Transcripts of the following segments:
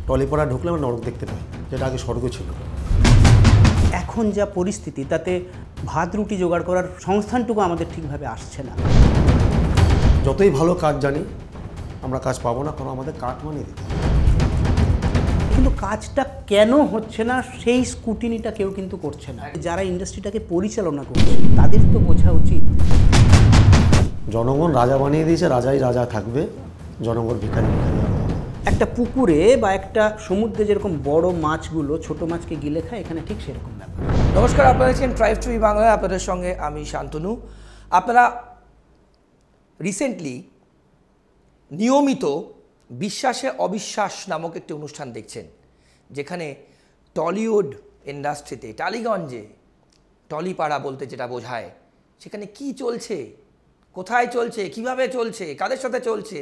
টলিপাড়া ঢুকলে আমরা নরক দেখতে পাই, যেটা আগে স্বর্গ ছিল। এখন যা পরিস্থিতি তাতে ভাত রুটি জোগাড় করার সংস্থানটুকু আমাদের ঠিকভাবে আসছে না। যতই ভালো কাজ জানি আমরা কাজ পাবো না, কারণ আমাদের কাটমানি দিতে হবে। কিন্তু কাজটা কেন হচ্ছে না সেই স্কুটিনিটা কেউ কিন্তু করছে না। যারা ইন্ডাস্ট্রিটাকে পরিচালনা করছে তাদের তো বোঝা উচিত। জনগণ রাজা বানিয়ে দিয়েছে, রাজাই রাজা থাকবে, জনগণ ভিখারি ভিখারি হবে। একটা পুকুরে বা একটা সমুদ্রে যেরকম বড় মাছগুলো ছোট মাছকে গিলে খায়, এখানে ঠিক সেরকম ব্যাপার। নমস্কার, আপনারা দেখছেন ট্রাইব টিভি বাংলায়, আপনাদের সঙ্গে আমি শান্তনু। আপনারা রিসেন্টলি নিয়মিত বিশ্বাসে অবিশ্বাস নামক একটি অনুষ্ঠান দেখছেন, যেখানে টলিউড ইন্ডাস্ট্রিতে টালিগঞ্জে টলিপাড়া বলতে যেটা বোঝায়, সেখানে কি চলছে, কোথায় চলছে, কিভাবে চলছে, কাদের সাথে চলছে,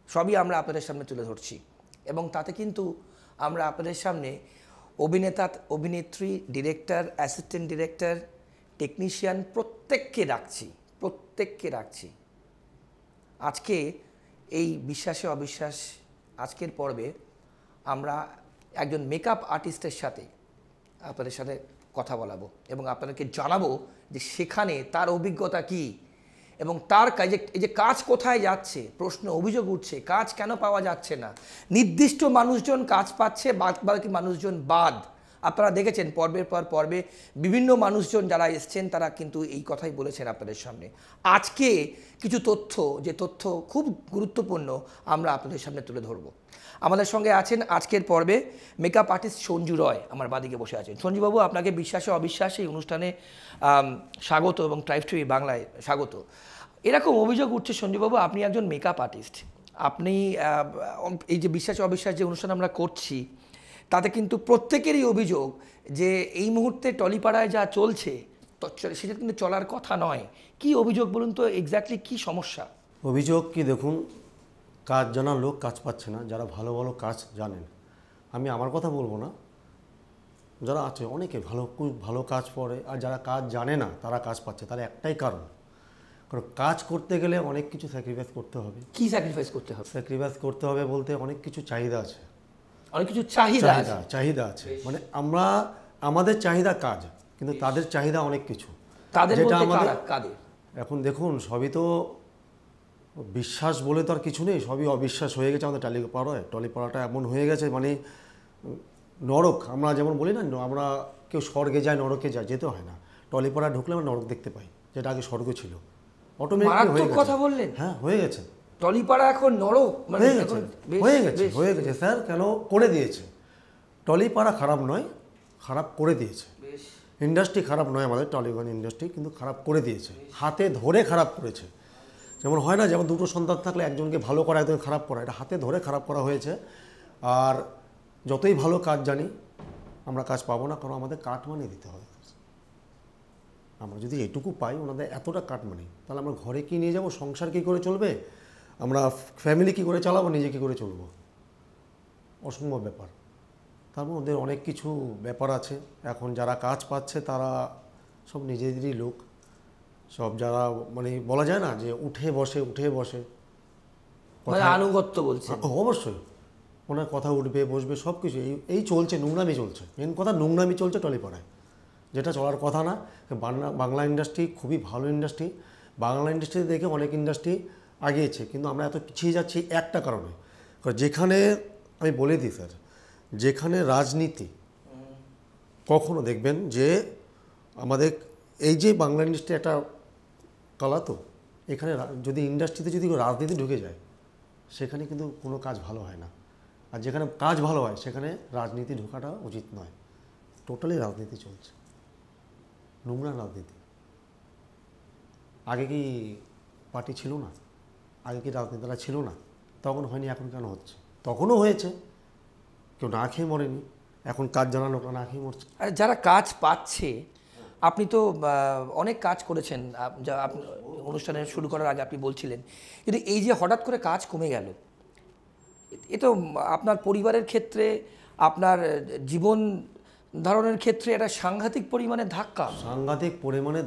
সবই আমরা আপনাদের সামনে তুলে ধরছি। এবং তাতে কিন্তু আমরা আপনাদের সামনে অভিনেতা, অভিনেত্রী, ডিরেক্টর, অ্যাসিস্ট্যান্ট ডিরেক্টর, টেকনিশিয়ান প্রত্যেককে রাখছি। আজকে এই বিশ্বাসে অবিশ্বাস আজকের পর্বে আমরা একজন মেকআপ আর্টিস্টের সাথে আপনাদের সাথে কথা বলাবো এবং আপনাদেরকে জানাবো যে সেখানে তার অভিজ্ঞতা কী এবং তার কাজে এই যে কাজ কোথায় যাচ্ছে, প্রশ্ন অভিযোগ উঠছে, কাজ কেন পাওয়া যাচ্ছে না, নির্দিষ্ট মানুষজন কাজ পাচ্ছে, বাকি মানুষজন বাদ। আপনারা দেখেছেন পর্বের পর পর্বে বিভিন্ন মানুষজন যারা এসছেন তারা কিন্তু এই কথাই বলেছেন আপনাদের সামনে। আজকে কিছু তথ্য, যে তথ্য খুব গুরুত্বপূর্ণ, আমরা আপনাদের সামনে তুলে ধরবো। আমাদের সঙ্গে আছেন আজকের পর্বে মেকআপ আর্টিস্ট সঞ্জু রয়, আমার বাদিকে বসে আছেন। সঞ্জুবাবু, আপনাকে বিশ্বাসে অবিশ্বাসে এই অনুষ্ঠানে স্বাগত এবং ট্রাইব টিভি বাংলায় স্বাগত। এরকম অভিযোগ উঠছে সঞ্জুবাবু, আপনি একজন মেকআপ আর্টিস্ট, আপনি এই যে বিশ্বাসে অবিশ্বাস যে অনুষ্ঠান আমরা করছি তাতে কিন্তু প্রত্যেকেরই অভিযোগ যে এই মুহূর্তে টলিপাড়ায় যা চলছে সেটা কিন্তু চলার কথা নয়। কি অভিযোগ বলুন তো, এক্স্যাক্টলি কি সমস্যা? অভিযোগ কি, দেখুন, কাজ জানার লোক কাজ পাচ্ছে না, যারা ভালো ভালো কাজ জানেন। আমি আমার কথা বলবো না, যারা আছে অনেকে খুব ভালো কাজ করে, আর যারা কাজ জানে না তারা কাজ পাচ্ছে। তার একটাই কারণ কাজ করতে গেলে অনেক কিছু স্যাক্রিফাইস করতে হবে। কি স্যাক্রিফাইস করতে হবে? স্যাক্রিফাইস করতে হবে বলতে অনেক কিছু চাহিদা আছে, অনেক কিছু চাহিদা আছে। মানে আমাদের চাহিদা কাজ, কিন্তু তাদের চাহিদা অনেক কিছু। তাদের কাদের? এখন দেখুন, সবই তো বিশ্বাস বলে তো আর কিছু নেই, সবই অবিশ্বাস হয়ে গেছে আমাদের টলিপাড়াটা এমন হয়ে গেছে, মানে নরক। আমরা যেমন বলি না, আমরা কেউ স্বর্গে যায় নরকে যায়, যেতে হয় না। টলিপাড়া ঢুকলে আমরা নরক দেখতে পাই, যেটা আগে স্বর্গ ছিল। অটোমেটিক কথা বললেন। হ্যাঁ, হয়ে গেছে। টলিপাড়া এখন নরক হয়ে গেছে স্যার। কেন করে দিয়েছে? টলিপাড়া খারাপ নয়, খারাপ করে দিয়েছে। ইন্ডাস্ট্রি খারাপ নয় আমাদের টলিগঞ্জ ইন্ডাস্ট্রি, কিন্তু খারাপ করে দিয়েছে, হাতে ধরে খারাপ করেছে। যেমন হয় না, যেমন দুটো সন্তান থাকলে একজনকে ভালো করা একজনকে খারাপ করা, এটা হাতে ধরে খারাপ করা হয়েছে। আর যতই ভালো কাজ জানি আমরা কাজ পাবো না, কারণ আমাদের কাটমানি দিতে হবে। আমরা যদি এটুকু পাই, ওনাদের এতটা কাটমানি, তাহলে আমরা ঘরে কি নিয়ে যাব, সংসার কী করে চলবে, আমরা ফ্যামিলি কী করে চালাবো, নিজে কী করে চলবো, অসম্ভব ব্যাপার। তার মধ্যে অনেক কিছু ব্যাপার আছে। এখন যারা কাজ পাচ্ছে তারা সব নিজেদেরই লোক, সব যারা মানে বলা যায় না যে উঠে বসে আনুগত্য বলছে। অবশ্যই ওনার কথা উঠবে বসবে সব কিছু এই চলছে, নোংরামি চলছে। মেন কথা নোংরামি চলছে টলিপাড়ায়, যেটা চলার কথা না। বাংলা ইন্ডাস্ট্রি খুবই ভালো ইন্ডাস্ট্রি, বাংলা ইন্ডাস্ট্রিতে দেখে অনেক ইন্ডাস্ট্রি আগিয়েছে, কিন্তু আমরা এত পিছিয়ে যাচ্ছি একটা কারণে। যেখানে আমি বলে দিই স্যার, যেখানে রাজনীতি, কখনো দেখবেন যে আমাদের এই যে বাংলা ইন্ডাস্ট্রি একটা কলা, তো এখানে যদি ইন্ডাস্ট্রিতে যদি রাজনীতি ঢুকে যায়, সেখানে কিন্তু কোনো কাজ ভালো হয় না। আর যেখানে কাজ ভালো হয় সেখানে রাজনীতি ঢোকাটা উচিত নয়। টোটালি রাজনীতি চলছে, নোংরা রাজনীতি। আগে কি পার্টি ছিল না? আগে কি রাজনেতারা ছিল না? তখন হয়নি, এখন কেন হচ্ছে? তখনও হয়েছে, কেউ না খেয়ে মরেনি। এখন কাজ জানা লোকরা না খেয়ে মরছে। আর যারা কাজ পাচ্ছে, আপনি তো অনেক কাজ করেছেন, যা আপনি অনুষ্ঠানে শুরু করার আগে আপনি বলছিলেন, কিন্তু এই যে হঠাৎ করে কাজ কমে গেল, এ তো আপনার পরিবারের ক্ষেত্রে, আপনার জীবন ধারণের ক্ষেত্রে একটা সাংঘাতিক পরিমাণে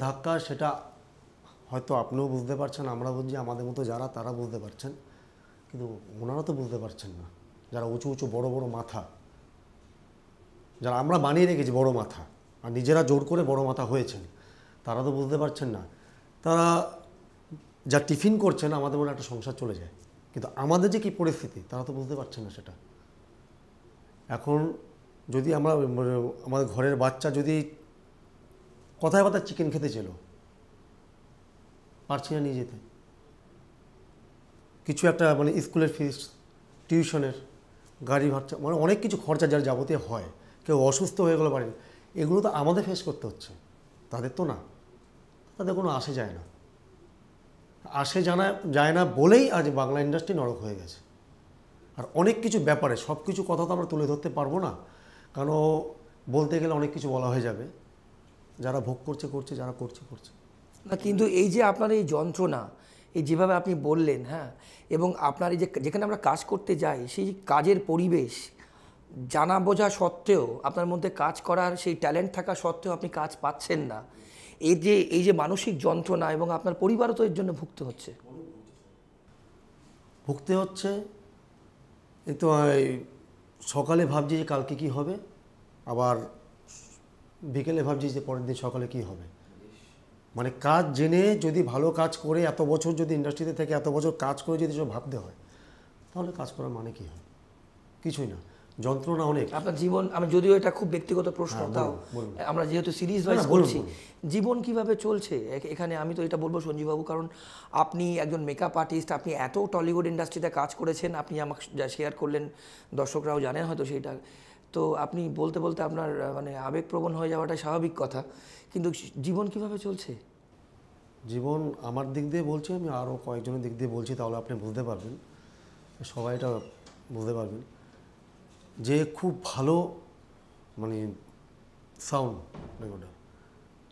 ধাক্কা। সেটা হয়তো আপনিও বুঝতে পারছেন, আমরা বুঝছি, আমাদের মতো যারা তারা বুঝতে পারছেন, কিন্তু ওনারা তো বুঝতে পারছেন না। যারা উঁচু উঁচু বড় বড় মাথা, যারা আমরা বানিয়ে রেখেছি বড় মাথা আর নিজেরা জোর করে বড় মাথা হয়েছেন, তারা তো বুঝতে পারছেন না। তারা যা টিফিন করছেন আমাদের মনে একটা সংসার চলে যায়, কিন্তু আমাদের যে কী পরিস্থিতি তারা তো বুঝতে পারছেন না সেটা। এখন যদি আমরা আমাদের ঘরের বাচ্চা যদি কথায় কথায় চিকেন খেতে ছিল, পারছি না নিয়ে যেতে, কিছু একটা মানে স্কুলের ফিস, টিউশনের, গাড়ি ভাড়া, মানে অনেক কিছু খরচা যার যাবতীয় হয়, কেউ অসুস্থ হয়ে গেলো বাড়ির, এগুলো তো আমাদের ফেস করতে হচ্ছে, তাদের তো না। তাদের কোনো আসে যায় না, আসে যায় না বলেই আজ বাংলা ইন্ডাস্ট্রি নরক হয়ে গেছে। আর অনেক কিছু ব্যাপারে সব কিছু কথা তো আমরা তুলে ধরতে পারবো না, কারণ বলতে গেলে অনেক কিছু বলা হয়ে যাবে। যারা ভোগ করছে করছে, যারা করছে করছে না। কিন্তু এই যে আপনার এই যন্ত্রণা, এই যেভাবে আপনি বললেন, হ্যাঁ, এবং আপনার এই যে যেখানে আমরা কাজ করতে যাই সেই কাজের পরিবেশ জানা বোঝা সত্ত্বেও, আপনার মধ্যে কাজ করার সেই ট্যালেন্ট থাকা সত্ত্বেও আপনি কাজ পাচ্ছেন না, এই যে মানসিক যন্ত্রণা, এবং আপনার পরিবারও তো এর জন্য ভুগতে হচ্ছে। এই তো সকালে ভাবছি যে কালকে কি হবে, আবার বিকেলে ভাবছি যে পরের দিন সকালে কি হবে। মানে কাজ জেনে যদি ভালো কাজ করে এত বছর যদি ইন্ডাস্ট্রিতে থেকে এত বছর কাজ করে যদি সব ভাবতে হয়, তাহলে কাজ করার মানে কি হয়? কিছুই না, যন্ত্রণা অনেক। আপনার জীবন, আমি যদিও এটা খুব ব্যক্তিগত প্রশ্ন, তাও আমরা যেহেতু সিরিজ ওয়াইজ করছি, জীবন কিভাবে চলছে এখানে, আমি তো এটা বলবো সঞ্জীববাবু, কারণ আপনি একজন মেকআপ আর্টিস্ট, আপনি এত টলিউড ইন্ডাস্ট্রিতে কাজ করেছেন, আপনি আমাকে যা শেয়ার করলেন দর্শকরাও জানেন হয়তো সেইটা, তো আপনি বলতে বলতে আপনার মানে আবেগপ্রবণ হয়ে যাওয়াটা স্বাভাবিক কথা, কিন্তু জীবন কিভাবে চলছে? জীবন আমার দিক দিয়ে বলছি, আমি আরও কয়েকজনের দিক দিয়ে বলছি, তাহলে আপনি বুঝতে পারবেন, সবাই এটা বুঝতে পারবেন যে খুব ভালো মানে সাউন্ড রেকর্ডার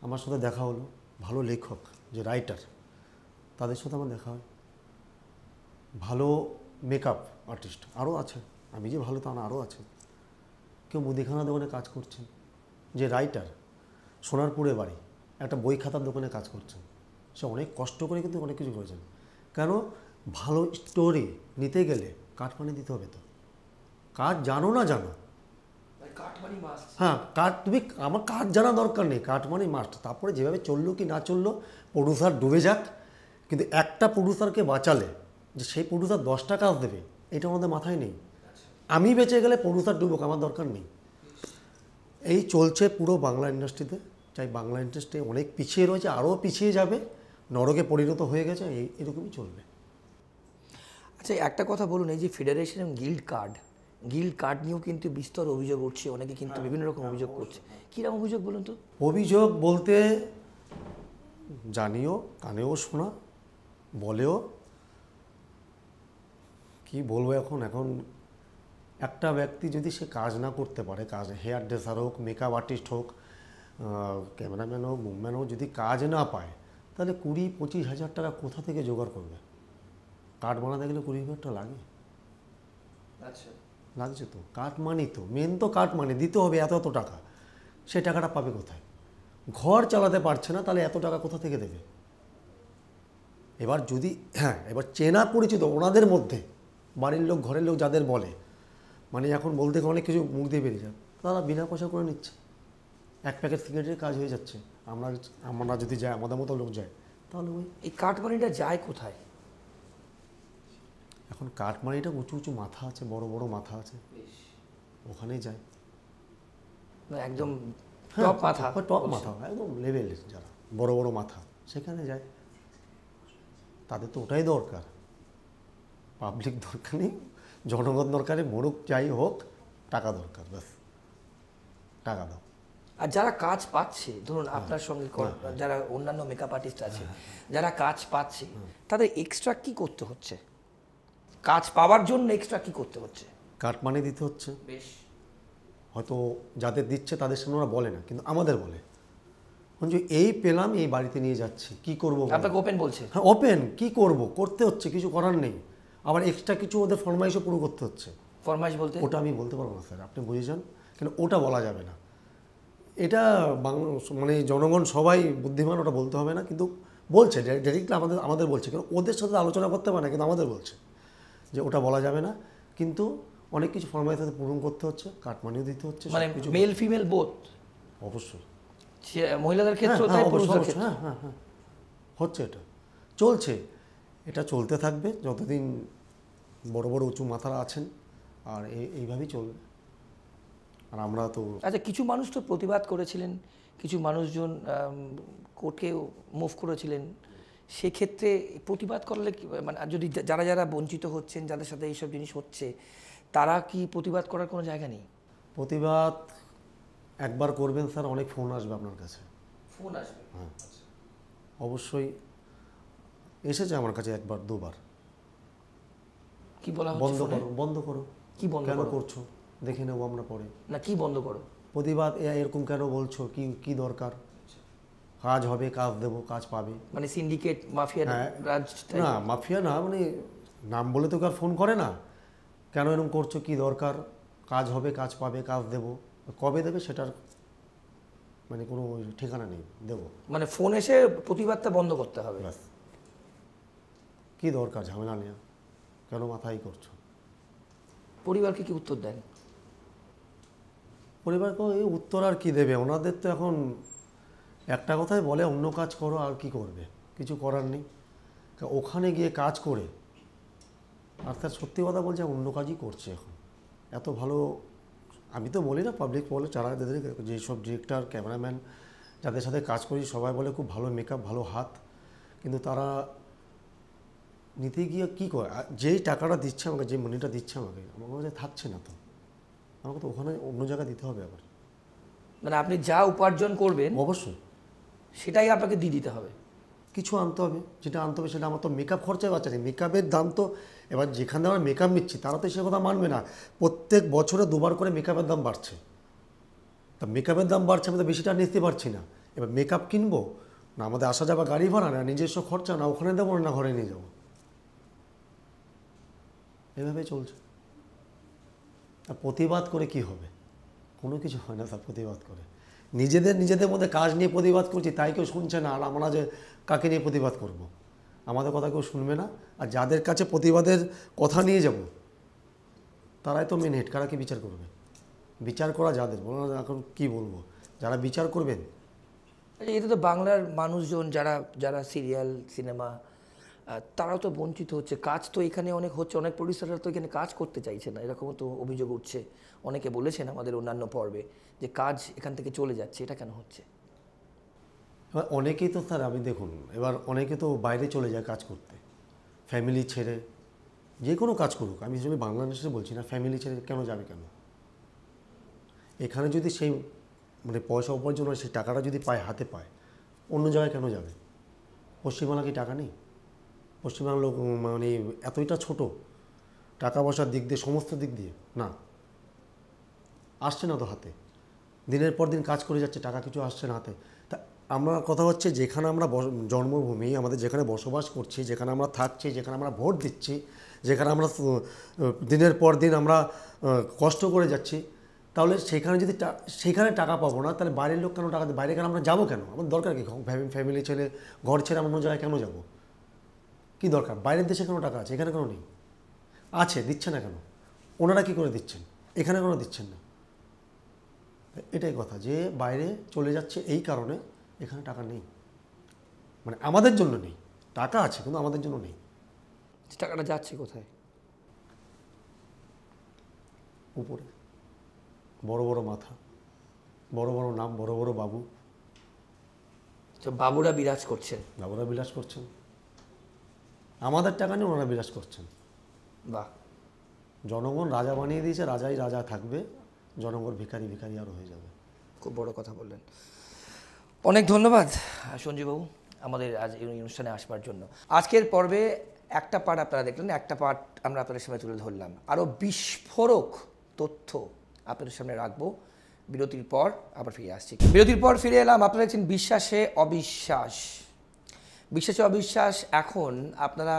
আমার সাথে দেখা হলো, ভালো লেখক যে রাইটার তাদের সাথে আমার দেখা হয়, ভালো মেকআপ আর্টিস্ট আরও আছে, আমি যে ভালো তা না, আরও আছে। কেউ মুদিখানা দোকানে কাজ করছেন, যে রাইটার সোনারপুরে বাড়ি, একটা বই খাতার দোকানে কাজ করছেন, সে অনেক কষ্ট করে কিন্তু অনেক কিছু করেছেন। কেন? ভালো স্টোরি নিতে গেলে কাটমানি দিতে হবে, তো কাজ জানো না জানো, হ্যাঁ তুমি আমার কাজ জানা দরকার নেই, কাটমানি মাস্ট। তারপরে যেভাবে চললো কি না চললো, প্রডিউসার ডুবে যাক, কিন্তু একটা প্রডিউসারকে বাঁচালে যে সেই প্রডিউসার 10টা কাজ দেবে, এটা আমাদের মাথায় নেই। আমি বেঁচে গেলে প্রডিউসার ডুবুক, আমার দরকার নেই। এই চলছে পুরো বাংলা ইন্ডাস্ট্রিতে, চাই বাংলা ইন্ডাস্ট্রি অনেক পিছিয়ে রয়েছে, আরও পিছিয়ে যাবে, নরকে পরিণত হয়ে গেছে, এরকমই চলবে। আচ্ছা, একটা কথা বলুন, এই যে ফেডারেশন এবং গিল্ড কার্ড নিয়েও কিন্তু বিস্তর অভিযোগ উঠছে, অনেকে কিন্তু বিভিন্ন রকম অভিযোগ করছে। কীরকম অভিযোগ বলুন তো? অভিযোগ বলতে জানিও, কানেও শোনা, বলেও, কি বলবো এখন একটা ব্যক্তি যদি সে কাজ না করতে পারে, কাজ হেয়ার ড্রেসার হোক, মেকআপ আর্টিস্ট হোক, ক্যামেরাম্যান হোক, মুভম্যান হোক, যদি কাজ না পায়, তাহলে 20-25 হাজার টাকা কোথা থেকে জোগাড় করবে? কার্ড বানাতে গেলে 20,000 টাকা লাগে। আচ্ছা, লাগছে তো, কাঠ মানি তো মেন, তো কাঠ মানি দিতে হবে এত টাকা, সে টাকাটা পাবে কোথায়? ঘর চালাতে পারছে না, তাহলে এত টাকা কোথা থেকে দেবে? এবার যদি এবার চেনা পরিচিত ওনাদের মধ্যে বাড়ির লোক, ঘরের লোক যাদের বলে, মানে এখন বলতে অনেক কিছু মুখ দিয়ে বেরিয়ে যায়, তারা বিনা পয়সা করে নিচ্ছে, 1 প্যাকেট সিগারেটের কাজ হয়ে যাচ্ছে। আমরা যদি যাই, আমাদের মতো লোক যায়, তাহলে এই কাঠমানিটা যায় কোথায়? এখন কাঠমানিটা উঁচু উঁচু মাথা আছে, বড় বড় মাথা আছে, ওখানেই যায়, একদম টপ মাথা, একদম লেভেল, যারা বড় বড় মাথা সেখানে যায়। তাদের তো ওটাই দরকার, পাবলিক দরকার নেই, জনগণ দরকারে, মরুক যাই হোক, টাকা দরকার, ব্যাস টাকা দাও। আর যারা কাজ পাচ্ছে, ধরুন আপনার সঙ্গে যারা অন্যান্য মেকআপ আর্টিস্ট আছে, যারা কাজ পাচ্ছে, তাদের এক্সট্রা কি করতে হচ্ছে? কাজ পাওয়ার জন্য এক্সট্রা কি করতে হচ্ছে? কাটমানি দিতে হচ্ছে। বেশ, হয়তো যাদের দিচ্ছে তাদের সামনে ওরা বলে না, কিন্তু আমাদের বলে, এই পেলাম, এই বাড়িতে নিয়ে যাচ্ছি, কি করবো? আপনাকে ওপেন বলছে? হ্যাঁ, ওপেন, কি করব, করতে হচ্ছে, কিছু করার নেই। আবার এক্সট্রা কিছু ওদের ফরমাইশও পুরো করতে হচ্ছে। ফরমাইশ বলতে? ওটা আমি বলতে পারবো না স্যার, আপনি বুঝে যান, কিন্তু ওটা বলা যাবে না। এটা মানে জনগণ সবাই বুদ্ধিমান, ওটা বলতে হবে না, কিন্তু বলছে ডাইরেক্টলি আমাদের বলছে, কারণ ওদের সাথে আলোচনা করতে পারে না, কিন্তু আমাদের বলছে যে ওটা বলা যাবে না। কিন্তু অনেক কিছু ফর্মালিটি পূরণ করতে হচ্ছে, কাটমানিও দিতে হচ্ছে, মানে সবকিছু। মেল ফিমেল বোথ, অবশ্যই মহিলাদের ক্ষেত্রেও তাই, পুরুষদের অবশ্যই, ক্ষেত্রে? হ্যাঁ, হচ্ছে, এটা চলছে, এটা চলতে থাকবে যতদিন বড় বড় উঁচু মাথারা আছেন, আর এইভাবেই চলবে। আর আমরা তো আচ্ছা, কিছু মানুষ তো প্রতিবাদ করেছিলেন, কিছু মানুষজন কোর্টকে মুভ করেছিলেন, সেক্ষেত্রে প্রতিবাদ করলে মানে যদি যারা যারা বঞ্চিত হচ্ছেন, যাদের সাথে এইসব জিনিস হচ্ছে, তারা কি প্রতিবাদ করার কোনো জায়গা নেই? প্রতিবাদ একবার করবেন স্যার, অনেক ফোন আসবে আপনার কাছে। ফোন আসবে? হ্যাঁ, অবশ্যই এসেছে আমার কাছে একবার দুবার। কি বলা হচ্ছে? বন্ধ করো, বন্ধ করো। কি বন্ধ কেন করো? করছো, দেখে নেবো আমরা পরে। না, কি বন্ধ করো? প্রতিবাদ এরকম কেন বলছো, কি কি দরকার? কাজ হবে, কাজ দেবো, কাজ পাবে। মানে সিন্ডিকেট মাফিয়া রাজ? না, মাফিয়া না, মানে নাম বলে তো কার ফোন করে না। কেন এরকম করছো, কি দরকার? কাজ হবে, কাজ পাবে, কাজ দেবো। কবে দেবে সেটার মানে কোনো ঠিকানা নেই, দেবো। মানে ফোন এসে প্রতিবাদটা বন্ধ করতে হবে? ব্যাস। কি দরকার ঝামেলা নেওয়া, কেন মাথায় করছো? পরিবারকে কি উত্তর দেন? পরিবারকে এই উত্তর আর কি দেবে, ওনাদের তো এখন একটা কথাই বলে, অন্য কাজ করো, আর কি করবে, কিছু করার নেই। ওখানে গিয়ে কাজ করে, আর তার সত্যি কথা বলছে, অন্য কাজই করছে এখন। এত ভালো, আমি তো বলি না, পাবলিক বলে, যারা যেসব ডিরেক্টর, ক্যামেরাম্যান যাদের সাথে কাজ করি, সবাই বলে খুব ভালো মেকআপ, ভালো হাত, কিন্তু তারা নিতে গিয়ে কী করে, যেই টাকাটা দিচ্ছে আমাকে, যে মানিটা দিচ্ছে আমাকে, আমার কাছে থাকছে না, তো আমাকে তো ওখানে অন্য জায়গায় দিতে হবে আবার। মানে আপনি যা উপার্জন করবেন অবশ্যই সেটাই আপনাকে দিয়ে দিতে হবে? কিছু আনতে হবে, যেটা আনতে হবে সেটা। আমার তো মেকআপ খরচায় বাচ্চা নেই, মেকআপের দাম তো, এবার যেখানে আমরা মেকআপ নিচ্ছি তারা তো সে কথা মানবে না। প্রত্যেক বছরে 2বার করে মেকআপের দাম বাড়ছে, তা মেকআপের দাম বাড়ছে, আমি তো বেশিটা নিতে পারছি না। এবার মেকআপ কিনবো না, আমাদের আসা যাওয়া গাড়ি ভাড়া, না নিজস্ব খরচা, না ওখানে দেবো, না ঘরে নিয়ে যাবো, এভাবেই চলছে। আর প্রতিবাদ করে কি হবে? কোনো কিছু হয় না স্যার প্রতিবাদ করে। নিজেদের মধ্যে কাজ নিয়ে প্রতিবাদ করছি, তাই কেউ শুনছে না। আর আমরা যে কাকে নিয়ে প্রতিবাদ করব? আমাদের কথা কেউ শুনবে না। আর যাদের কাছে প্রতিবাদের কথা নিয়ে যাব, তারাই তো মেন হেড, কারা কি বিচার করবে? বিচার করা যাদের, বলো না এখন কী বলবো, যারা বিচার করবেন। এটা তো বাংলার মানুষজন যারা যারা সিরিয়াল সিনেমা, তারাও তো বঞ্চিত হচ্ছে। কাজ তো এখানে অনেক হচ্ছে, অনেক প্রডিউসাররা তো এখানে কাজ করতে চাইছে না, এরকমও তো অভিযোগ উঠছে। অনেকে বলেছেন আমাদের অন্যান্য পর্বে যে কাজ এখান থেকে চলে যাচ্ছে, এটা কেন হচ্ছে? এবার অনেকেই তো স্যার, আমি দেখুন, এবার অনেকে তো বাইরে চলে যায় কাজ করতে, ফ্যামিলি ছেড়ে। যে কোনো কাজ করুক, আমি হিসেবে বাংলাদেশে বলছি না, ফ্যামিলি ছেড়ে কেন যাবে? কেন? এখানে যদি সেই মানে পয়সা উপার্জন হয়, সেই টাকাটা যদি পায়, হাতে পায়, অন্য জায়গায় কেন যাবে? পশ্চিমবাংলা কি টাকা নেই? পশ্চিমবাংলার লোক মানে এতইটা ছোট, টাকা পয়সার দিক দিয়ে, সমস্ত দিক দিয়ে না, আসছে না তো হাতে। দিনের পর দিন কাজ করে যাচ্ছে, টাকা কিছু আসছে না হাতে। তা আমরা কথা হচ্ছে, যেখানে আমরা জন্মভূমি, আমাদের যেখানে বসবাস করছি, যেখানে আমরা থাকছি, যেখানে আমরা ভোট দিচ্ছি, যেখানে আমরা দিনের পর দিন আমরা কষ্ট করে যাচ্ছি, তাহলে সেখানে যদি সেখানে টাকা পাবো না, তাহলে বাইরের লোক কেন টাকা দেবে? বাইরে কেন আমরা যাবো? কেন আমাদের দরকার কি? ফ্যামিলি ছেড়ে, ঘর ছেড়ে আমরা অন্য জায়গায় কেন যাবো? কী দরকার? বাইরের দেশে কেন টাকা আছে, এখানে কেন নেই? আছে, দিচ্ছে না কেন? ওনারা কী করে দিচ্ছেন, এখানে কেন দিচ্ছেন না? এটাই কথা, যে বাইরে চলে যাচ্ছে এই কারণে এখানে টাকা নেই, মানে আমাদের জন্য নেই। টাকা আছে কিন্তু আমাদের জন্য নেই। টাকাটা যাচ্ছে কোথায়? উপরে বড় বড় মাথা, বড় বড় নাম, বড় বড় বাবু। তো বাবুরা বিরাজ করছেন? বাবুরা বিলাস করছেন, আমাদের টাকা নিয়ে ওনারা বিলাস করছেন। বাহ। জনগণ রাজা বানিয়ে দিয়েছে, রাজাই রাজা থাকবে, জনগণ ভিখারি ভিখারি আরও হয়ে যাবে। খুব বড় কথা বললেন। অনেক ধন্যবাদ সঞ্জীববাবু আমাদের আজ এই অনুষ্ঠানে আসবার জন্য। আজকের পর্বে একটা পার্ট আপনারা দেখলেন, একটা পার্ট আমরা আপনাদের সামনে তুলে ধরলাম। আরও বিস্ফোরক তথ্য আপনাদের সামনে রাখবো। বিরতির পর আবার ফিরে আসছি। বিরতির পর ফিরে এলাম। আপনারা দেখছেন বিশ্বাসে অবিশ্বাস। বিশ্বাসে অবিশ্বাস। এখন আপনারা,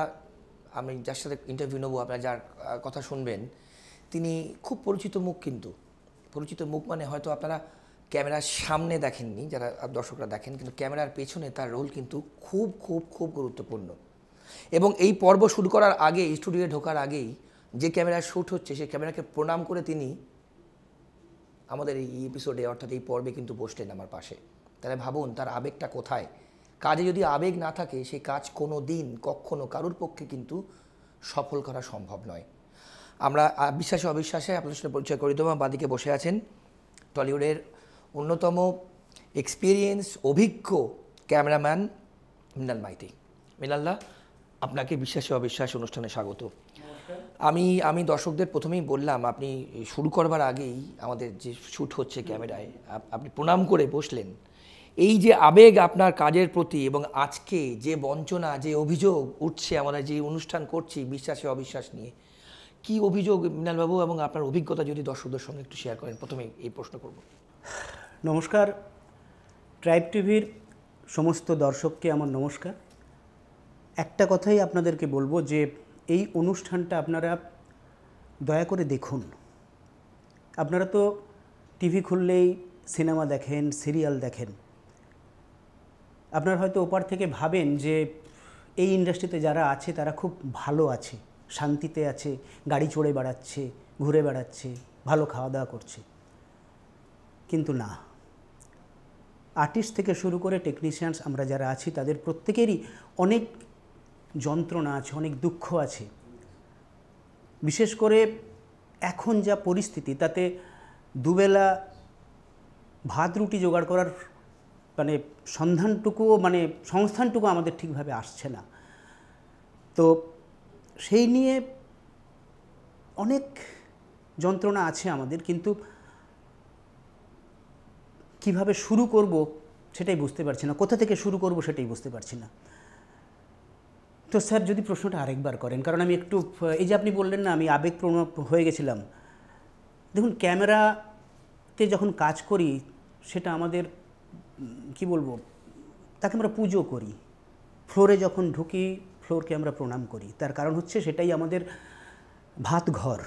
আমি যার সাথে ইন্টারভিউ নেবো, আপনারা যার কথা শুনবেন, তিনি খুব পরিচিত মুখ। কিন্তু পরিচিত মুখ মানে হয়তো আপনারা ক্যামেরার সামনে দেখেননি, যারা দর্শকরা দেখেন, কিন্তু ক্যামেরার পেছনে তার রোল কিন্তু খুব খুব খুব গুরুত্বপূর্ণ। এবং এই পর্ব শুরু করার আগেই, স্টুডিওয়ে ঢোকার আগেই যে ক্যামেরায় শ্যুট হচ্ছে সেই ক্যামেরাকে প্রণাম করে তিনি আমাদের এই এপিসোডে অর্থাৎ এই পর্বে কিন্তু বসলেন আমার পাশে। তাহলে ভাবুন তার আবেগটা কোথায়। কাজে যদি আবেগ না থাকে সেই কাজ কোনো দিন কখনো কারোর পক্ষে কিন্তু সফল করা সম্ভব নয়। আমরা বিশ্বাসে অবিশ্বাসে আপনার সাথে পরিচয় করে দেবো। বাদিকে বসে আছেন টলিউডের অন্যতম এক্সপিরিয়েন্স অভিজ্ঞ ক্যামেরাম্যান মৃণাল মাইতি। মৃণালদা, আপনাকে বিশ্বাসে অবিশ্বাস অনুষ্ঠানে স্বাগত। আমি দর্শকদের প্রথমেই বললাম, আপনি শুরু করবার আগেই আমাদের যে শ্যুট হচ্ছে ক্যামেরায় আপনি প্রণাম করে বসলেন। এই যে আবেগ আপনার কাজের প্রতি এবং আজকে যে বঞ্চনা, যে অভিযোগ উঠছে, আমরা যে অনুষ্ঠান করছি বিশ্বাসে অবিশ্বাস নিয়ে, কি অভিযোগ মৃণালবাবু, এবং আপনার অভিজ্ঞতা যদি দর্শকদের সঙ্গে একটু শেয়ার করেন। প্রথমেই এই প্রশ্ন করব। নমস্কার, ট্রাইব টিভির সমস্ত দর্শককে আমার নমস্কার। একটা কথাই আপনাদেরকে বলবো যে এই অনুষ্ঠানটা আপনারা দয়া করে দেখুন। আপনারা তো টিভি খুললেই সিনেমা দেখেন, সিরিয়াল দেখেন। আপনারা হয়তো ওপার থেকে ভাবেন যে এই ইন্ডাস্ট্রিতে যারা আছে তারা খুব ভালো আছে, শান্তিতে আছে, গাড়ি চড়ে বেড়াচ্ছে, ঘুরে বেড়াচ্ছে, ভালো খাওয়া দাওয়া করছে। কিন্তু না, আর্টিস্ট থেকে শুরু করে টেকনিশিয়ানস আমরা যারা আছি তাদের প্রত্যেকেরই অনেক যন্ত্রণা আছে, অনেক দুঃখ আছে। বিশেষ করে এখন যা পরিস্থিতি, তাতে দুবেলা ভাত রুটি জোগাড় করার সংস্থানটুকু আমাদের ঠিকভাবে আসছে না। তো সেই নিয়ে অনেক যন্ত্রণা আছে আমাদের, কিন্তু কিভাবে শুরু করব সেটাই বুঝতে পারছি না, কোথা থেকে শুরু করব সেটাই বুঝতে পারছি না। তো স্যার যদি প্রশ্নটা আরেকবার করেন, কারণ আমি একটু, এই যে আপনি বললেন না আমি আবেগপ্রবণ হয়ে গেছিলাম। দেখুন, ক্যামেরাতে যখন কাজ করি সেটা আমাদের কি বলবো, তাকে আমরা পুজো করি। ফ্লোরে যখন ঢুকি ফ্লোরকে আমরা প্রণাম করি, তার কারণ হচ্ছে সেটাই আমাদের ভাত ঘর।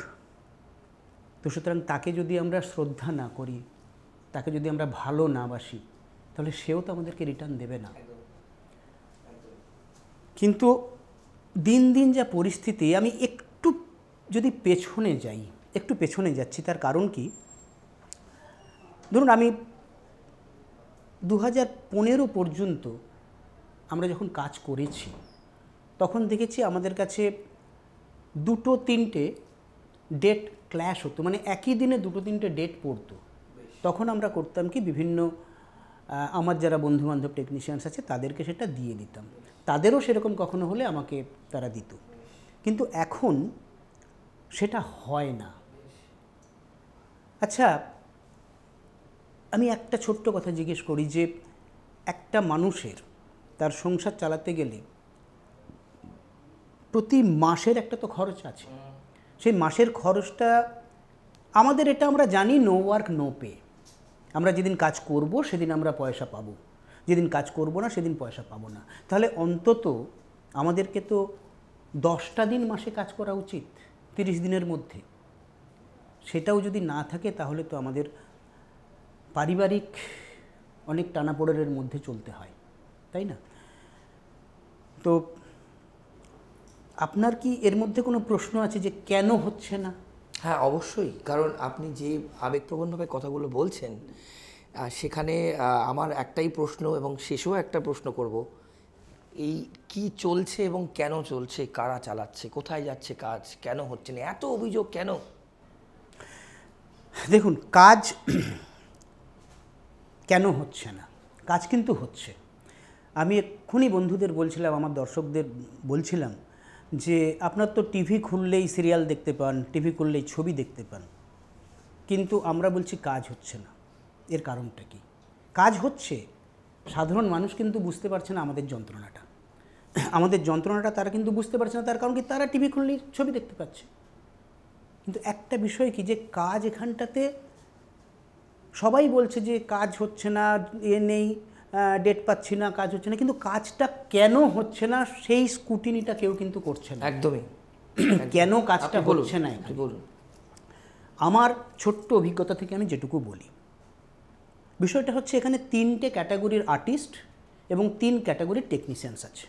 তো সুতরাং তাকে যদি আমরা শ্রদ্ধা না করি, তাকে যদি আমরা ভালো না বাসি, তাহলে সেও তো আমাদেরকে রিটার্ন দেবে না। কিন্তু দিন দিন যা পরিস্থিতি, আমি একটু যদি পেছনে যাচ্ছি, তার কারণ কি, ধরুন আমি 2015 পর্যন্ত আমরা যখন কাজ করেছি তখন দেখেছি আমাদের কাছে 2-3টে ডেট ক্ল্যাশ হতো, মানে একই দিনে 2-3টে ডেট পড়তো। তখন আমরা করতাম কি, বিভিন্ন আমার যারা বন্ধুবান্ধব টেকনিশিয়ানস আছে তাদেরকে সেটা দিয়ে দিতাম, তাদেরও সেরকম কখনো হলে আমাকে তারা দিত। কিন্তু এখন সেটা হয় না। আচ্ছা, আমি একটা ছোট্ট কথা জিজ্ঞেস করি যে একটা মানুষের তার সংসার চালাতে গেলে প্রতি মাসের একটা তো খরচ আছে। সেই মাসের খরচটা আমাদের, এটা আমরা জানি, নো ওয়ার্ক নো পে। আমরা যেদিন কাজ করব সেদিন আমরা পয়সা পাবো, যেদিন কাজ করব না সেদিন পয়সা পাবো না। তাহলে অন্তত আমাদেরকে তো 10টা দিন মাসে কাজ করা উচিত 30 দিনের মধ্যে। সেটাও যদি না থাকে তাহলে তো আমাদের পারিবারিক অনেক টানাপোড়েনের মধ্যে চলতে হয়, তাই না? তো আপনার কি এর মধ্যে কোনো প্রশ্ন আছে যে কেন হচ্ছে না? হ্যাঁ, অবশ্যই। কারণ আপনি যে আবেগপ্রবণভাবে কথাগুলো বলছেন, সেখানে আমার একটাই প্রশ্ন এবং শেষেও একটা প্রশ্ন করব, এই কি চলছে এবং কেন চলছে, কারা চালাচ্ছে, কোথায় যাচ্ছে কাজ, কেন হচ্ছে না, এত অভিযোগ কেন? দেখুন, কাজ কেন হচ্ছে না, কাজ কিন্তু হচ্ছে। আমি এক্ষুনি বন্ধুদের বলছিলাম, আমার দর্শকদের বলছিলাম যে আপনার তো টিভি খুললেই সিরিয়াল দেখতে পান, টিভি খুললেই ছবি দেখতে পান, কিন্তু আমরা বলছি কাজ হচ্ছে না। এর কারণটা কি? কাজ হচ্ছে, সাধারণ মানুষ কিন্তু বুঝতে পারছে না আমাদের যন্ত্রণাটা তারা কিন্তু বুঝতে পারছে না। তার কারণ কি, তারা টিভি খুললেই ছবি দেখতে পাচ্ছে। কিন্তু একটা বিষয় কি, যে কাজ এখানটাতে সবাই বলছে যে কাজ হচ্ছে না, নেই, ডেট পাচ্ছি না, কাজ হচ্ছে না, কিন্তু কাজটা কেন হচ্ছে না সেই স্কুটিনিটা কেউ কিন্তু করছে না। একদমই। কেন কাজটা হচ্ছে না, বলুন। আমার ছোট্ট অভিজ্ঞতা থেকে আমি যেটুকু বলি, বিষয়টা হচ্ছে এখানে 3টে ক্যাটাগরির আর্টিস্ট এবং 3 ক্যাটাগরির টেকনিশিয়ানস আছে।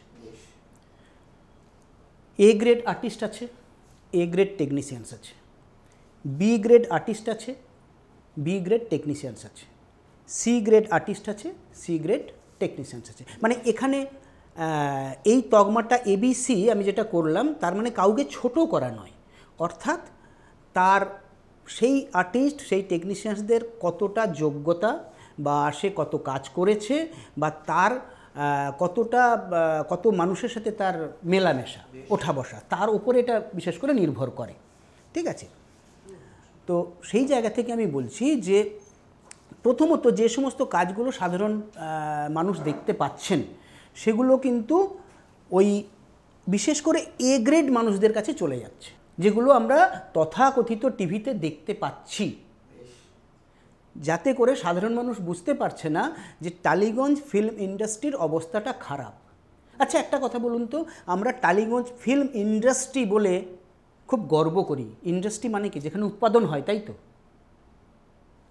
এ গ্রেড আর্টিস্ট আছে, এ গ্রেড টেকনিশিয়ানস আছে, বি গ্রেড আর্টিস্ট আছে, বি গ্রেড টেকনিশিয়ানস আছে, সি গ্রেড আর্টিস্ট আছে, সি গ্রেড টেকনিশিয়ানস আছে। মানে এখানে এই তকমাটা এবিসি আমি যেটা করলাম তার মানে কাউকে ছোট করা নয়, অর্থাৎ তার সেই আর্টিস্ট সেই টেকনিশিয়ানসদের কতটা যোগ্যতা বা সে কত কাজ করেছে বা তার কত মানুষের সাথে তার মেলামেশা ওঠা বসা তার উপরে এটা বিশেষ করে নির্ভর করে। ঠিক আছে, তো সেই জায়গা থেকে আমি বলছি যে প্রথমত যে সমস্ত কাজগুলো সাধারণ মানুষ দেখতে পাচ্ছেন সেগুলো কিন্তু ওই বিশেষ করে এ গ্রেড মানুষদের কাছে চলে যাচ্ছে, যেগুলো আমরা তথাকথিত টিভিতে দেখতে পাচ্ছি, যাতে করে সাধারণ মানুষ বুঝতে পারছে না যে টালিগঞ্জ ফিল্ম ইন্ডাস্ট্রির অবস্থাটা খারাপ। আচ্ছা একটা কথা বলুন তো, আমরা টালিগঞ্জ ফিল্ম ইন্ডাস্ট্রি বলে খুব গর্ব করি। ইন্ডাস্ট্রি মানে কি? যেখানে উৎপাদন হয়, তাই তো?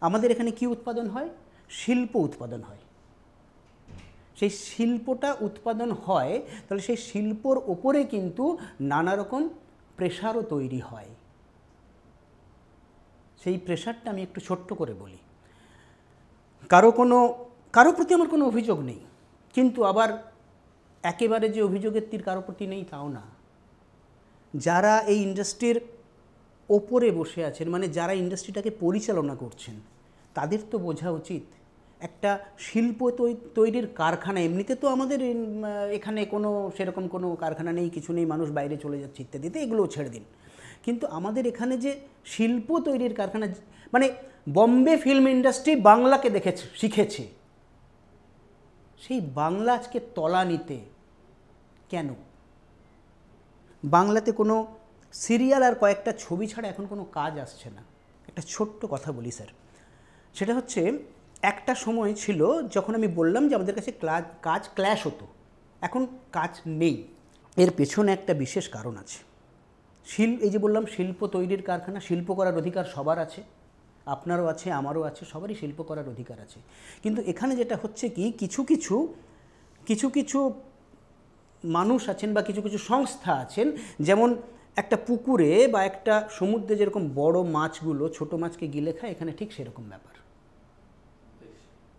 আমাদের এখানে কি উৎপাদন হয়? শিল্প উৎপাদন হয়। সেই শিল্পটা উৎপাদন হয়, তাহলে সেই শিল্পর ওপরে কিন্তু নানা রকম প্রেশারও তৈরি হয়। সেই প্রেশারটা আমি একটু ছোট্ট করে বলি। কারো প্রতি আমার কোনো অভিযোগ নেই, কিন্তু আবার একেবারে যে অভিযোগের তীর কারো প্রতি নেই তাও না। যারা এই ইন্ডাস্ট্রির ওপরে বসে আছেন, মানে যারা ইন্ডাস্ট্রিটাকে পরিচালনা করছেন, তাদের তো বোঝা উচিত একটা শিল্প তৈরির কারখানা, এমনিতে তো আমাদের এখানে কোনো সেরকম কোনো কারখানা নেই, কিছু নেই, মানুষ বাইরে চলে যাচ্ছে ইত্যাদিতে, এগুলোও ছেড়ে দিন, কিন্তু আমাদের এখানে যে শিল্প তৈরির কারখানা, মানে বম্বে ফিল্ম ইন্ডাস্ট্রি বাংলাকে শিখেছে, সেই বাংলা আজকে তলানিতে কেন? বাংলাতে কোনো সিরিয়াল আর কয়েকটা ছবি ছাড়া এখন কোনো কাজ আসছে না। একটা ছোট্ট কথা বলি স্যার, সেটা হচ্ছে একটা সময় ছিল যখন আমি বললাম যে আমাদের কাছে কাজ ক্ল্যাশ হতো, এখন কাজ নেই। এর পেছনে একটা বিশেষ কারণ আছে। এই যে বললাম শিল্প তৈরির কারখানা, শিল্প করার অধিকার সবার আছে, আপনারও আছে, আমারও আছে, সবারই শিল্প করার অধিকার আছে। কিন্তু এখানে যেটা হচ্ছে কি, কিছু কিছু মানুষ আছেন বা কিছু কিছু সংস্থা আছেন, যেমন একটা পুকুরে বা একটা সমুদ্রে যেরকম বড় মাছগুলো ছোট মাছকে গিলে খায়, এখানে ঠিক সেরকম ব্যাপার।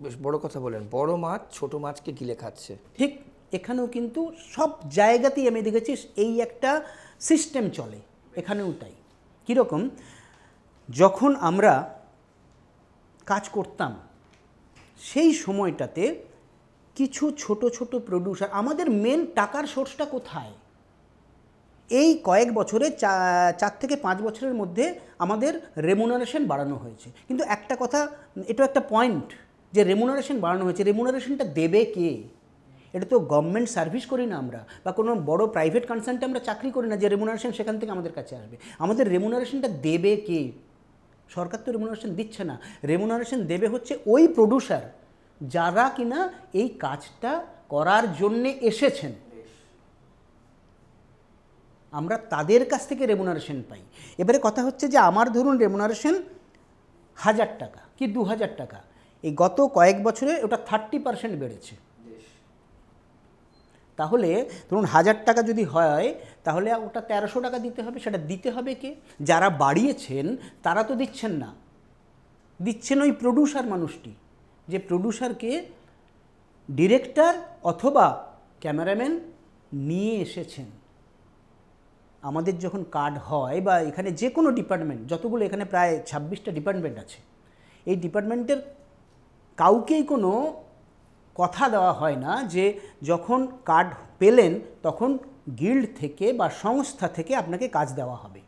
বেশ বড় কথা বলেন, বড় মাছ ছোট মাছকে গিলে খাচ্ছে। ঠিক এখানেও কিন্তু সব জায়গাতেই আমি দেখেছি এই একটা সিস্টেম চলে, এখানেও তাই। কীরকম? যখন আমরা কাজ করতাম সেই সময়টাতে কিছু ছোট ছোট প্রডিউসার, আমাদের মেন টাকার সোর্সটা কোথায়? এই কয়েক বছরে 4 থেকে 5 বছরের মধ্যে আমাদের রেমুনারেশন বাড়ানো হয়েছে, কিন্তু একটা কথা, এটা একটা পয়েন্ট যে রেমুনারেশন বাড়ানো হয়েছে, রেমুনারেশনটা দেবে কে? এটা তো গভর্নমেন্ট সার্ভিস করি না আমরা, বা কোনো বড় প্রাইভেট কনসার্নে আমরা চাকরি করি না যে রেমুনারেশন সেখান থেকে আমাদের কাছে আসবে। আমাদের রেমুনারেশনটা দেবে কে? সরকার তো রেমুনারেশন দিচ্ছে না। রেমুনারেশন দেবে হচ্ছে ওই প্রডিউসার যারা কিনা এই কাজটা করার জন্যে এসেছেন, আমরা তাদের কাছ থেকে রেমুনারেশন পাই। এবারে কথা হচ্ছে যে আমার ধরুন রেমুনারেশন 1000 টাকা কি 2000 টাকা, এই গত কয়েক বছরে ওটা 30% বেড়েছে। তাহলে ধরুন 1000 টাকা যদি হয়, তাহলে ওটা 1300 টাকা দিতে হবে। সেটা দিতে হবে কে? যারা বাড়িয়েছেন তারা তো দিচ্ছেন না, দিচ্ছেন ওই প্রডিউসার মানুষটি, যে প্রডিউসারকে ডিরেক্টর অথবা ক্যামেরাম্যান নিয়ে এসেছেন। আমাদের যখন কার্ড হয় বা এখানে যে কোনো ডিপার্টমেন্ট, যতগুলো এখানে প্রায় 26টা ডিপার্টমেন্ট আছে, এই ডিপার্টমেন্টের কাউকেই কোনো কথা দেওয়া হয় না যে যখন কার্ড পেলেন তখন গিল্ড থেকে বা সংস্থা থেকে আপনাকে কাজ দেওয়া হবে।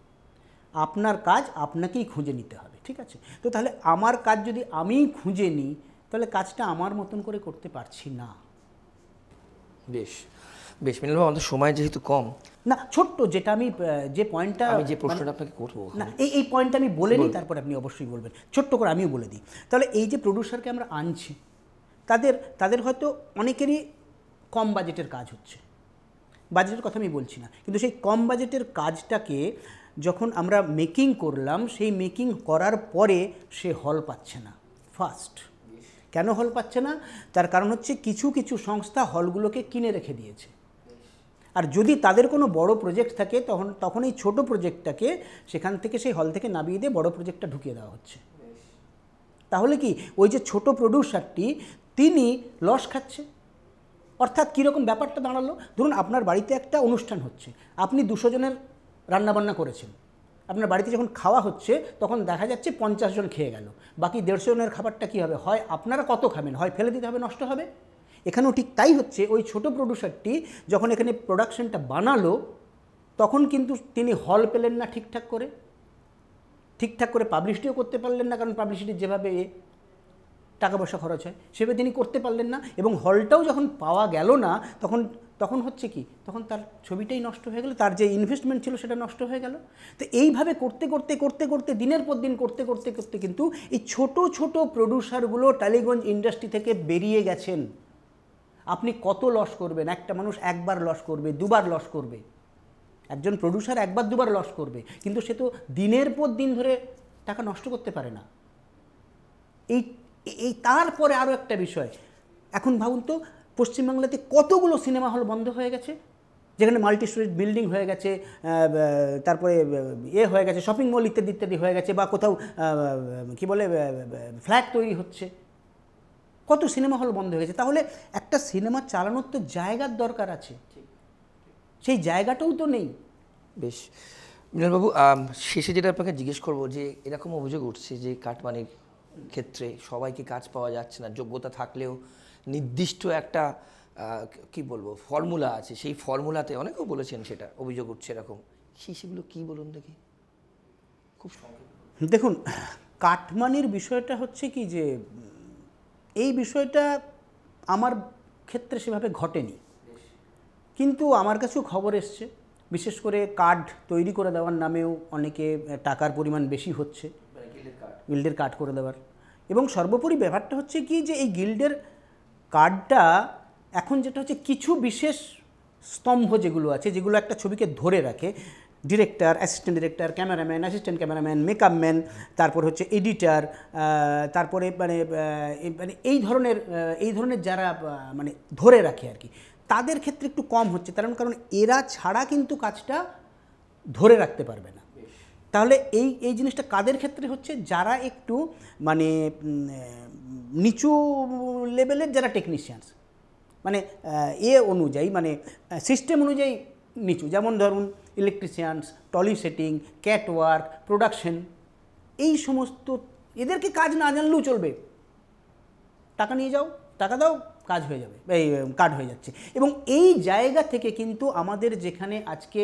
আপনার কাজ আপনাকেই খুঁজে নিতে হবে, ঠিক আছে? তো তাহলে আমার কাজ যদি আমিই খুঁজে নিই, তাহলে কাজটা আমার মতন করে করতে পারছি না। বেশ বেশ মিলন, আমাদের সময় যেহেতু কম, না ছোট্ট যেটা আমি যে পয়েন্টটা, আমি যে প্রশ্নটা আপনাকে করবো, না এই পয়েন্টটা আমি বলে নিই, তারপর আপনি অবশ্যই বলবেন। ছোট্ট করে আমিও বলে দিই। তাহলে এই যে প্রডিউসারকে আমরা আনছি, তাদের হয়তো অনেকেরই কম বাজেটের কাজ হচ্ছে, বাজেটের কথা আমি বলছি না, কিন্তু সেই কম বাজেটের কাজটাকে যখন আমরা মেকিং করলাম, সেই মেকিং করার পরে সে হল পাচ্ছে না। ফার্স্ট কেন হল পাচ্ছে না? তার কারণ হচ্ছে কিছু কিছু সংস্থা হলগুলোকে কিনে রেখে দিয়েছে। আর যদি তাদের কোনো বড় প্রজেক্ট থাকে তখন এই ছোটো প্রজেক্টটাকে সেখান থেকে সেই হল থেকে নামিয়ে দিয়ে বড় প্রজেক্টটা ঢুকিয়ে দেওয়া হচ্ছে। তাহলে কি ওই যে ছোট প্রডিউসারটি তিনি লস খাচ্ছে। অর্থাৎ কীরকম ব্যাপারটা দাঁড়ালো, ধরুন আপনার বাড়িতে একটা অনুষ্ঠান হচ্ছে, আপনি 200 জনের রান্নাবান্না করেছেন, আপনার বাড়িতে যখন খাওয়া হচ্ছে তখন দেখা যাচ্ছে 50 জন খেয়ে গেল, বাকি 150 জনের খাবারটা কী হবে, হয় আপনারা কত খাবেন, হয় ফেলে দিতে হবে, নষ্ট হবে। এখানেও ঠিক তাই হচ্ছে। ওই ছোট প্রডিউসারটি যখন এখানে প্রোডাকশনটা বানালো তখন কিন্তু তিনি হল পেলেন না ঠিকঠাক করে পাবলিশিটিও করতে পারলেন না, কারণ পাবলিশিটির যেভাবে টাকা পয়সা খরচ হয় সেভাবে তিনি করতে পারলেন না, এবং হলটাও যখন পাওয়া গেল না তখন হচ্ছে কি, তখন তার ছবিটাই নষ্ট হয়ে গেল, তার যে ইনভেস্টমেন্ট ছিল সেটা নষ্ট হয়ে গেল। তো এইভাবে করতে দিনের পর দিন করতে কিন্তু এই ছোট ছোট প্রডিউসারগুলো টালিগঞ্জ ইন্ডাস্ট্রি থেকে বেরিয়ে গেছেন। আপনি কত লস করবেন? একটা মানুষ একবার লস করবে, দুবার লস করবে, একজন প্রডিউসার একবার দুবার লস করবে, কিন্তু সে তো দিনের পর দিন ধরে টাকা নষ্ট করতে পারে না। এই তারপরে আরও একটা বিষয়, এখন ভাবুন তো পশ্চিমবাংলাতে কতগুলো সিনেমা হল বন্ধ হয়ে গেছে, যেখানে মাল্টি স্টোরেজ বিল্ডিং হয়ে গেছে, তারপরে হয়ে গেছে শপিং মল ইত্যাদি হয়ে গেছে, বা কোথাও কি বলে ফ্ল্যাট তৈরি হচ্ছে, কত সিনেমা হল বন্ধ হয়ে গেছে। তাহলে একটা সিনেমা চালানোর তো জায়গার দরকার আছে, সেই জায়গাটাও তো নেই। বেশ, মৃণালবাবু, শেষে যেটা আপনাকে জিজ্ঞেস করবো, যে এরকম অভিযোগ উঠছে যে কাটমানির ক্ষেত্রে সবাইকে কাজ পাওয়া যাচ্ছে না, যোগ্যতা থাকলেও নির্দিষ্ট একটা কি বলবো ফর্মুলা আছে, সেই ফর্মুলাতে অনেকেও বলেছেন সেটা অভিযোগ উঠছে এরকম, সেগুলো কী বলুন দেখি খুব। দেখুন, কাটমানির বিষয়টা হচ্ছে কি, যে এই বিষয়টা আমার ক্ষেত্রে সেভাবে ঘটেনি, কিন্তু আমার কাছেও খবর এসছে, বিশেষ করে কার্ড তৈরি করে দেওয়ার নামেও অনেকে টাকার পরিমাণ বেশি হচ্ছে, গিল্ডের কার্ড করে দেওয়ার। এবং সর্বোপরি ব্যাপারটা হচ্ছে কি, যে এই গিল্ডের কার্ডটা এখন যেটা হচ্ছে, কিছু বিশেষ স্তম্ভ যেগুলো আছে, যেগুলো একটা ছবিকে ধরে রাখে, director, assistant director, cameraman, assistant cameraman, makeup man, তারপর হচ্ছে এডিটার, তারপরে মানে এই ধরনের যারা মানে ধরে রাখে আর কি, তাদের ক্ষেত্রে একটু কম হচ্ছে, কারণ এরা ছাড়া কিন্তু কাজটা ধরে রাখতে পারবে না। তাহলে এই জিনিসটা কাদের ক্ষেত্রে হচ্ছে, যারা একটু মানে নিচু লেভেলের যারা টেকনিশিয়ানস, মানে অনুযায়ী, মানে সিস্টেম অনুযায়ী নিচু, যেমন ধরুন electricians, trolley setting, catwalk, production, এই সমস্ত, এদেরকে কাজ না জানলেও চলবে, টাকা নিয়ে যাও, টাকা দাও, কাজ হয়ে যাবে, এই কার্ড হয়ে যাচ্ছে। এবং এই জায়গা থেকে কিন্তু আমাদের যেখানে আজকে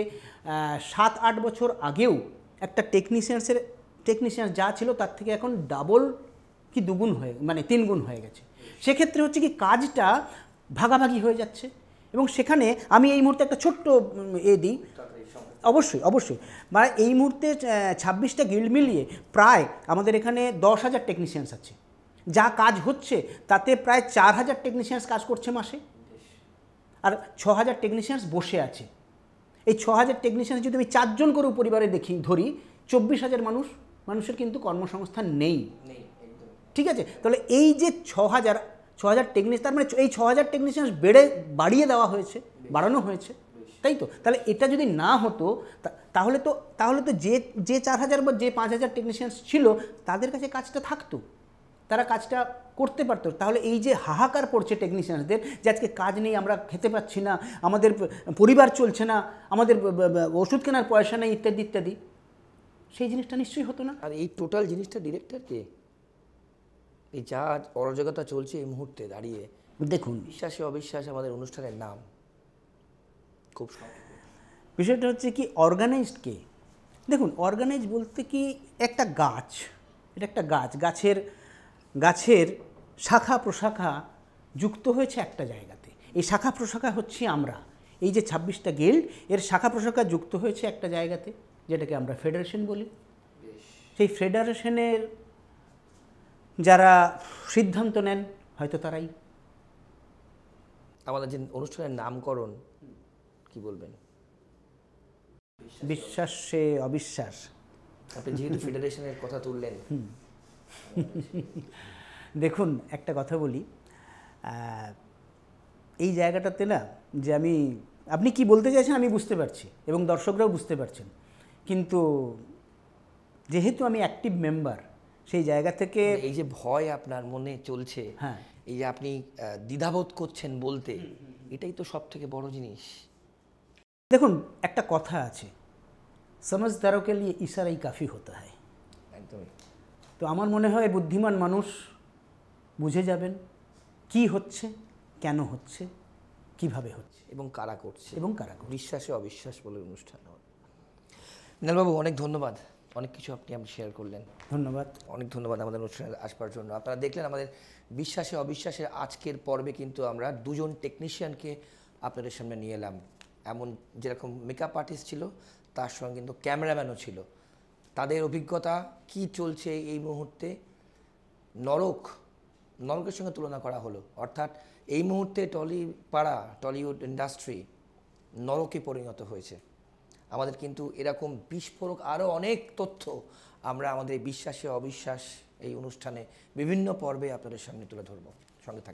7-8 বছর আগেও একটা টেকনিশিয়ান যা ছিল তার থেকে এখন ডাবল কি দুগুণ হয়ে, মানে 3 গুণ হয়ে গেছে। সেক্ষেত্রে হচ্ছে কি, কাজটা ভাগাভাগি হয়ে যাচ্ছে। এবং সেখানে আমি এই মুহূর্তে একটা ছোট্ট দিই, অবশ্যই মানে এই মুহূর্তে 26টা গিল্ড মিলিয়ে প্রায় আমাদের এখানে 10,000 টেকনিশিয়ানস আছে। যা কাজ হচ্ছে তাতে প্রায় 4,000 টেকনিশিয়ানস কাজ করছে মাসে, আর 6,000 টেকনিশিয়ানস বসে আছে। এই 6,000 টেকনিশিয়ানস যদি আমি 4 জন করেও পরিবারে ধরি, 24,000 মানুষের কিন্তু কর্মসংস্থান নেই। ঠিক আছে, তাহলে এই যে 6,000 টেকনিশিয়ান, তার মানে এই 6,000 টেকনিশিয়ানস বাড়িয়ে দেওয়া হয়েছে, বাড়ানো হয়েছে, তাই তো? তাহলে এটা যদি না হতো, তাহলে তো যে 4,000 বা যে 5,000 টেকনিশিয়ানস ছিল তাদের কাছে কাজটা থাকতো, তারা কাজটা করতে পারতো। তাহলে এই যে হাহাকার পড়ছে টেকনিশিয়ানসদের, যে আজকে কাজ নেই, আমরা খেতে পাচ্ছি না, আমাদের পরিবার চলছে না, আমাদের ওষুধ কেনার পয়সা নেই, ইত্যাদি, সেই জিনিসটা নিশ্চয়ই হতো না। আর এই টোটাল জিনিসটা ডিরেক্টর কে? এই যা অরাজকতা চলছে এই মুহূর্তে দাঁড়িয়ে, দেখুন, বিশ্বাসে অবিশ্বাসে আমাদের অনুষ্ঠানের নাম খুব বিষয়টা হচ্ছে কি, অর্গানাইজড কে? দেখুন, অর্গানাইজ বলতে কি, একটা গাছ, এটা একটা গাছের শাখা প্রশাখা যুক্ত হয়েছে একটা জায়গাতে। এই শাখা প্রশাখা হচ্ছে আমরা, এই যে 26টা গিল্ড, এর শাখা প্রশাখা যুক্ত হয়েছে একটা জায়গাতে, যেটাকে আমরা ফেডারেশন বলি। সেই ফেডারেশনের যারা সিদ্ধান্ত নেন হয়তো তারাই। আমাদের যে অনুষ্ঠানের নামকরণ কি বলবেন? বিশ্বাসে অবিশ্বাস। আপনি যেহেতু ফেডারেশনের কথা তুললেন, দেখুন, একটা কথা বলি, এই জায়গাটাতে না, যে আমি আপনি কি বলতে চাইছেন আমি বুঝতে পারছি এবং দর্শকরাও বুঝতে পারছেন, কিন্তু যেহেতু আমি অ্যাক্টিভ মেম্বার সেই জায়গা থেকে এই যে ভয় আপনার মনে চলছে, হ্যাঁ, এই যে আপনি দ্বিধাবোধ করছেন বলতে, এটাই তো সব থেকে বড় জিনিস। দেখুন একটা কথা আছে, সমঝদারোं के लिए इशारा ही काफ़ी होता है। একদমই। তো আমার মনে হয় বুদ্ধিমান মানুষ বুঝে যাবেন কি হচ্ছে, কেন হচ্ছে, কিভাবে হচ্ছে এবং কারা করছে, এবং কারা করছে। বিশ্বাসে অবিশ্বাস বলে অনুষ্ঠান। মৃণালবাবু অনেক ধন্যবাদ, অনেক কিছু আপনি শেয়ার করলেন। ধন্যবাদ। অনেক ধন্যবাদ আমাদের অনুষ্ঠানে আসবার জন্য। আপনারা দেখলেন আমাদের বিশ্বাসে অবিশ্বাসের আজকের পর্বে কিন্তু আমরা দুজন টেকনিশিয়ানকে আপনাদের সামনে নিয়ে এলাম। এমন যেরকম মেকআপ আর্টিস্ট ছিল, তার সঙ্গে কিন্তু ক্যামেরাম্যানও ছিল। তাদের অভিজ্ঞতা কি চলছে এই মুহূর্তে, নরকের সঙ্গে তুলনা করা হলো। অর্থাৎ এই মুহূর্তে টলিউড ইন্ডাস্ট্রি নরকে পরিণত হয়েছে। আমাদের কিন্তু এরকম বিস্ফোরক আরও অনেক তথ্য আমরা আমাদের বিশ্বাসে অবিশ্বাস এই অনুষ্ঠানে বিভিন্ন পর্বে আপনাদের সামনে তুলে ধরবো। সঙ্গে থাকবেন।